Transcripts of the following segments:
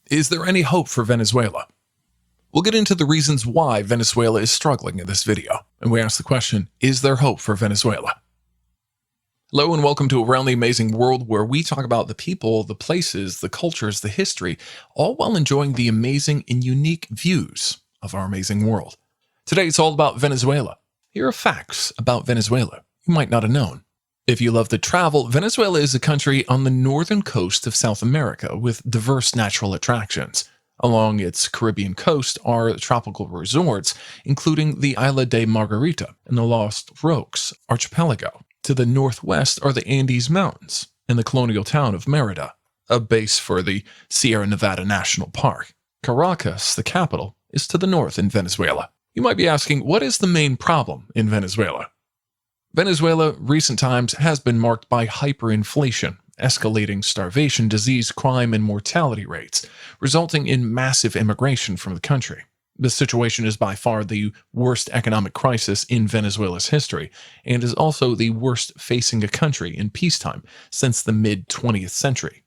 Is there any hope for Venezuela? We'll get into the reasons why Venezuela is struggling in this video, and we ask the question, is there hope for Venezuela? Hello and welcome to Around the Amazing World, where we talk about the people, the places, the cultures, the history, all while enjoying the amazing and unique views of our amazing world. Today it's all about Venezuela. Here are facts about Venezuela you might not have known. If you love to travel, Venezuela is a country on the northern coast of South America with diverse natural attractions. Along its Caribbean coast are tropical resorts, including the Isla de Margarita and the Lost Roques Archipelago. To the northwest are the Andes Mountains and the colonial town of Mérida, a base for the Sierra Nevada National Park. Caracas, the capital, is to the north in Venezuela. You might be asking, what is the main problem in Venezuela? Venezuela, recent times, has been marked by hyperinflation, escalating starvation, disease, crime, and mortality rates, resulting in massive immigration from the country. This situation is by far the worst economic crisis in Venezuela's history, and is also the worst facing a country in peacetime since the mid-20th century.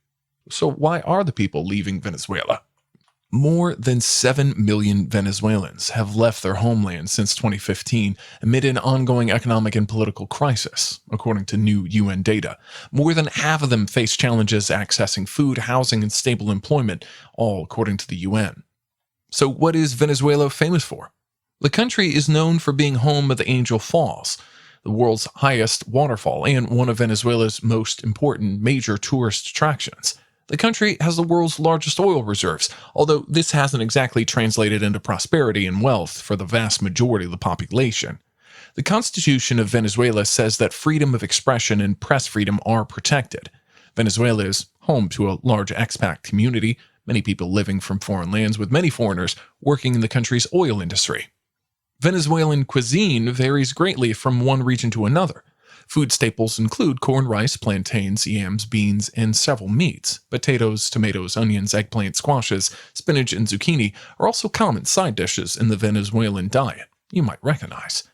So why are the people leaving Venezuela? More than 7 million Venezuelans have left their homeland since 2015 amid an ongoing economic and political crisis, according to new UN data. More than half of them face challenges accessing food, housing, and stable employment, all according to the UN. So what is Venezuela famous for? The country is known for being home of the Angel Falls, the world's highest waterfall and one of Venezuela's most important major tourist attractions. The country has the world's largest oil reserves, although this hasn't exactly translated into prosperity and wealth for the vast majority of the population. The Constitution of Venezuela says that freedom of expression and press freedom are protected. Venezuela is home to a large expat community, many people living from foreign lands, with many foreigners working in the country's oil industry. Venezuelan cuisine varies greatly from one region to another. Food staples include corn, rice, plantains, yams, beans, and several meats. Potatoes, tomatoes, onions, eggplant, squashes, spinach, and zucchini are also common side dishes in the Venezuelan diet you might recognize.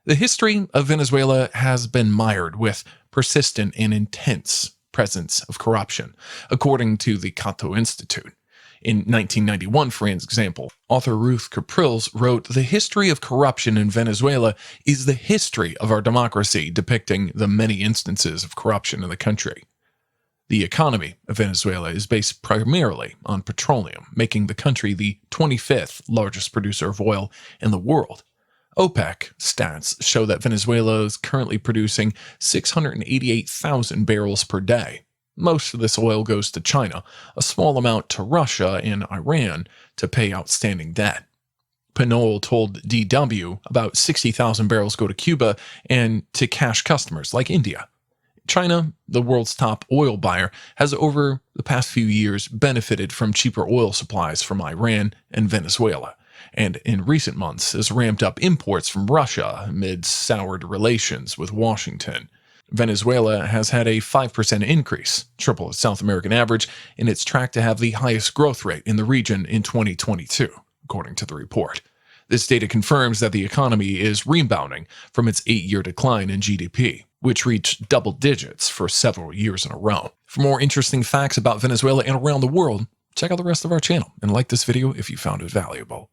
The history of Venezuela has been mired with persistent and intense presence of corruption, according to the Cato Institute. In 1991, for example, author Ruth Capriles wrote, "The history of corruption in Venezuela is the history of our democracy, depicting the many instances of corruption in the country." The economy of Venezuela is based primarily on petroleum, making the country the 25th largest producer of oil in the world. OPEC stats show that Venezuela is currently producing 688,000 barrels per day. Most of this oil goes to China, a small amount to Russia and Iran to pay outstanding debt. Pinole told DW about 60,000 barrels go to Cuba and to cash customers like India. China, the world's top oil buyer, has over the past few years benefited from cheaper oil supplies from Iran and Venezuela, and in recent months has ramped up imports from Russia amid soured relations with Washington. Venezuela has had a 5% increase, triple its South American average, and it's tracked to have the highest growth rate in the region in 2022, according to the report. This data confirms that the economy is rebounding from its 8-year decline in GDP, which reached double digits for several years in a row. For more interesting facts about Venezuela and around the world, check out the rest of our channel and like this video if you found it valuable.